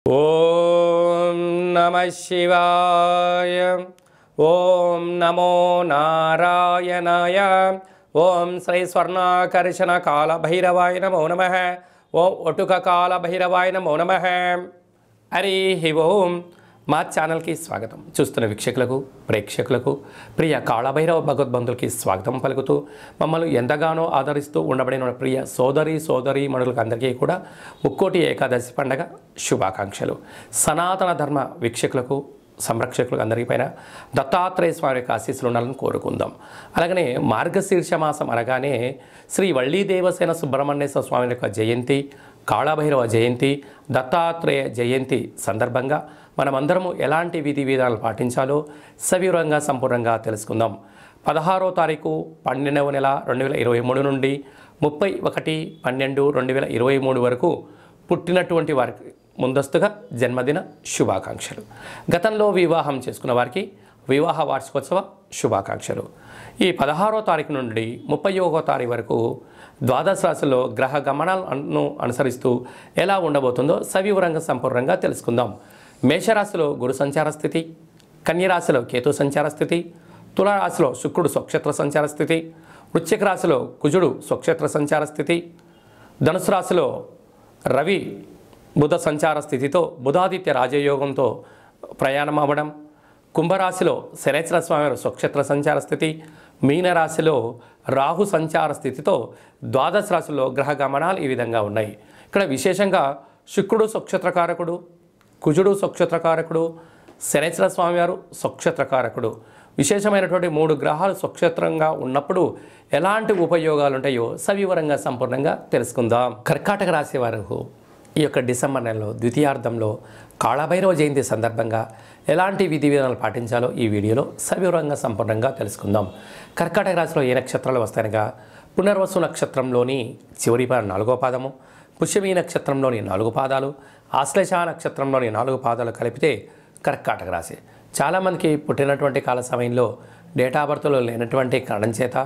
ఓం నమః శివాయ. ఓం నమో నారాయణాయ. ఓం శ్రీ స్వర్ణాకర్షణ కాల భైరవాయ నమో నమః. ఓం ఒటుక కాల భైరవాయ నమో నమః. హరి ఓం. మా ఛానల్కి స్వాగతం. చూస్తున్న వీక్షకులకు, ప్రేక్షకులకు, ప్రియ కాళభైరవ భగవద్బంధులకి స్వాగతం పలుకుతూ మమ్మల్ని ఎంతగానో ఆదరిస్తూ ఉండబడిన ప్రియ సోదరి మనులకు అందరికీ కూడా ముక్కోటి ఏకాదశి పండగ శుభాకాంక్షలు. సనాతన ధర్మ వీక్షకులకు, సంరక్షకులకు అందరిపైన దత్తాత్రేయ స్వామి యొక్క ఆశీస్సులు ఉండాలని కోరుకుందాం. అలాగనే మార్గశీర్ష మాసం అనగానే శ్రీ వళ్ళీ దేవసేన సుబ్రహ్మణ్యేశ్వర స్వామి యొక్క జయంతి, కాళభైరవ జయంతి, దత్తాత్రేయ జయంతి సందర్భంగా మనమందరము ఎలాంటి విధి విధానాలు పాటించాలో సవివరంగా సంపూర్ణంగా తెలుసుకుందాం. 16వ తారీఖు 12వ నెల 2023 నుండి 31/12/2023 వరకు పుట్టినటువంటి వారికి ముందస్తుగా జన్మదిన శుభాకాంక్షలు. గతంలో వివాహం చేసుకున్న వారికి వివాహ వార్షికోత్సవ శుభాకాంక్షలు. ఈ 16వ తారీఖు నుండి 31వ తారీఖు వరకు ద్వాదశ రాశుల్లో గ్రహ గమనాలను అనుసరిస్తూ ఎలా ఉండబోతుందో సవివరంగా సంపూర్ణంగా తెలుసుకుందాం. మేషరాశిలో గురు సంచార స్థితి, కన్యరాశిలో కేతు సంచార స్థితి, తులారాశిలో శుక్రుడు స్వక్షేత్ర సంచార స్థితి, వృశ్చిక రాశిలో కుజుడు స్వక్షేత్ర సంచార స్థితి, ధనుసు రాశిలో రవి బుధ సంచార స్థితితో బుధాదిత్య రాజయోగంతో ప్రయాణం అవ్వడం, కుంభరాశిలో శనేశ్వర స్వామి స్వక్షేత్ర సంచార స్థితి, మీనరాశిలో రాహు సంచార స్థితితో ద్వాదశ రాశుల్లో గ్రహ గమనాలు ఈ విధంగా ఉన్నాయి. ఇక్కడ విశేషంగా శుక్రుడు స్వక్షేత్రకారకుడు, కుజుడు స్వక్షేత్రకారకుడు, శనేశ్వర స్వామివారు స్వక్షేత్రకారకుడు. విశేషమైనటువంటి 3 గ్రహాలు స్వక్షేత్రంగా ఉన్నప్పుడు ఎలాంటి ఉపయోగాలు ఉంటాయో సవివరంగా సంపూర్ణంగా తెలుసుకుందాం. కర్కాటక రాశి వారు ఈ యొక్క డిసెంబర్ నెలలో ద్వితీయార్థంలో కాళభైరవ జయంతి సందర్భంగా ఎలాంటి విధి విధానాలు పాటించాలో ఈ వీడియోలో సవివరంగా సంపూర్ణంగా తెలుసుకుందాం. కర్కాటక రాశిలో ఏ నక్షత్రాలు వస్తాయనగా పునర్వసు నక్షత్రంలోని చివరి 4వ పాదము, పుష్యమీ నక్షత్రంలోని 4 పాదాలు, ఆశ్లేష నక్షత్రంలోని 4 పాదాలు కలిపితే కర్కాటక రాశి. చాలామందికి పుట్టినటువంటి కాల సమయంలో డేట్ ఆఫ్ బర్త్లో లేనటువంటి కారణం చేత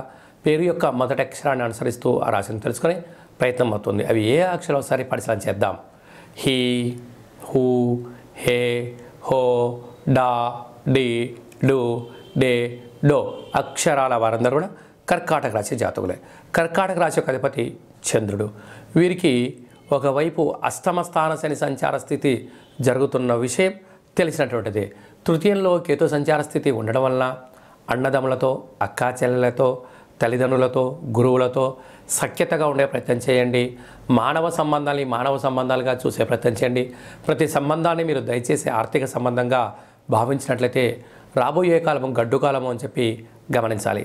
పేరు యొక్క మొదటి అక్షరాన్ని అనుసరిస్తూ ఆ రాశిని తెలుసుకునే ప్రయత్నం అవుతుంది. అవి ఏ అక్షరం ఒకసారి పరిశీలన చేద్దాం. హీ, హూ, హే, హో, డా, డి, డు, డే, డో అక్షరాల వారందరూ కూడా కర్కాటక రాశి జాతకులే. కర్కాటక రాశి యొక్క అధిపతి చంద్రుడు. వీరికి ఒకవైపు అష్టమ స్థాన శని సంచార స్థితి జరుగుతున్న విషయం తెలిసినటువంటిది. తృతీయంలో కేతు సంచార స్థితి ఉండడం వలన అన్నదమ్ములతో, అక్కా చెల్లెలతో, తల్లిదండ్రులతో, గురువులతో సఖ్యతగా ఉండే ప్రయత్నం చేయండి. మానవ సంబంధాలుగా చూసే ప్రయత్నం చేయండి. ప్రతి సంబంధాన్ని మీరు దయచేసి ఆర్థిక సంబంధంగా భావించినట్లయితే రాబోయే కాలము గడ్డు కాలము అని చెప్పి గమనించాలి.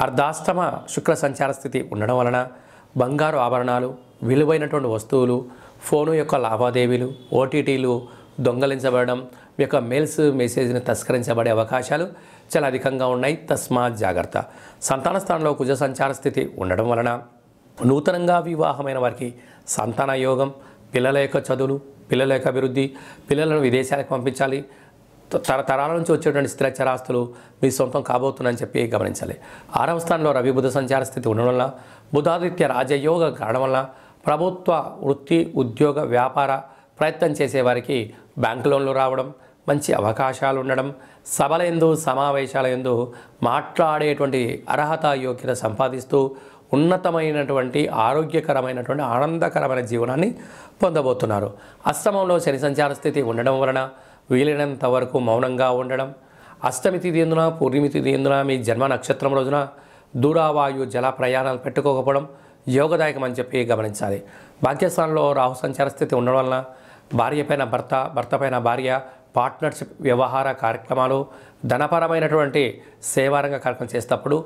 అర్ధాష్టమ శుక్ర సంచార స్థితి ఉండడం వలన బంగారు ఆభరణాలు, విలువైనటువంటి వస్తువులు, ఫోను యొక్క లావాదేవీలు, ఓటీటీలు దొంగలించబడడం, మీ యొక్క మెసేజ్ని తస్కరించబడే అవకాశాలు చాలా అధికంగా ఉన్నాయి. తస్మాత్ జాగ్రత్త. సంతాన స్థానంలో కుజ సంచార స్థితి ఉండడం వలన నూతనంగా వివాహమైన వారికి సంతాన యోగం, పిల్లల యొక్క చదువులు, పిల్లల యొక్క అభివృద్ధి, పిల్లలను విదేశాలకు పంపించాలి, తరతరాల నుంచి వచ్చేటువంటి స్థిరచరాస్తులు మీ సొంతం కాబోతుందని చెప్పి గమనించాలి. 6వ స్థానంలో రవి బుధ సంచార స్థితి ఉండడం వల్ల బుధాదిత్య రాజయోగం కావడం వల్ల ప్రభుత్వ వృత్తి, ఉద్యోగ, వ్యాపార ప్రయత్నం చేసేవారికి బ్యాంకు లోన్లు రావడం, మంచి అవకాశాలు ఉండడం, సభల యందు, సమావేశాల యందు మాట్లాడేటువంటి అర్హత, యోగ్యత సంపాదిస్తూ ఉన్నతమైనటువంటి ఆరోగ్యకరమైనటువంటి ఆనందకరమైన జీవనాన్ని పొందబోతున్నారు. అష్టమంలో శని సంచార స్థితి ఉండడం వలన వీలైనంత వరకు మౌనంగా ఉండడం, అష్టమి తిథి ఎందున, పూర్ణిమి తిథి ఎందున, మీ జన్మ నక్షత్రం రోజున దూరావాయు జల ప్రయాణాలు పెట్టుకోకపోవడం యోగదాయకం అని చెప్పి గమనించాలి. భాగ్యస్థానంలో రాహు సంచార స్థితి ఉండడం వలన భార్య పైన భర్త, భర్త పైన భార్య, పార్ట్నర్షిప్ వ్యవహార కార్యక్రమాలు, ధనపరమైనటువంటి సేవారంగ కార్యక్రమం చేసేటప్పుడు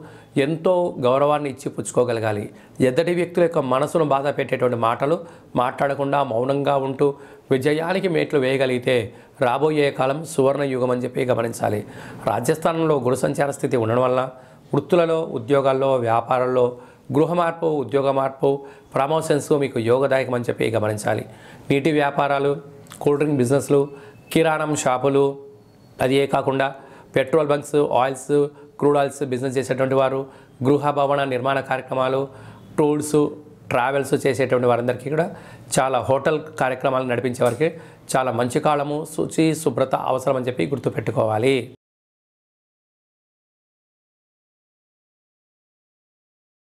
ఎంతో గౌరవాన్ని ఇచ్చి పుచ్చుకోగలగాలి. ఎద్దటి వ్యక్తుల యొక్క మనసును బాధ పెట్టేటువంటి మాటలు మాట్లాడకుండా మౌనంగా ఉంటూ విజయానికి మేట్లు వేయగలిగితే రాబోయే కాలం సువర్ణ యుగం అని చెప్పి గమనించాలి. రాజ్యస్థానంలో గురు సంచార స్థితి ఉండడం వలన వృత్తులలో, ఉద్యోగాల్లో, వ్యాపారాల్లో గృహ మార్పు, ఉద్యోగ మార్పు, ప్రమోషన్స్ మీకు యోగదాయకం అని చెప్పి గమనించాలి. నీటి వ్యాపారాలు, కూల్ డ్రింక్ బిజినెస్లు, కిరాణం షాపులు, అది ఏ కాకుండా petrol bunks, oils, crude oils business చేసేటువంటి వారు, గృహ భవన నిర్మాణ కార్యక్రమాలు, టూల్స్, ట్రావెల్స్ చేసేటువంటి వారందరికీ కూడా, చాలా హోటల్ కార్యక్రమాలు నడిపించే వారికి చాలా మంచి కాలము, శుచి శుభ్రత అవసరం అని చెప్పి గుర్తుపెట్టుకోవాలి.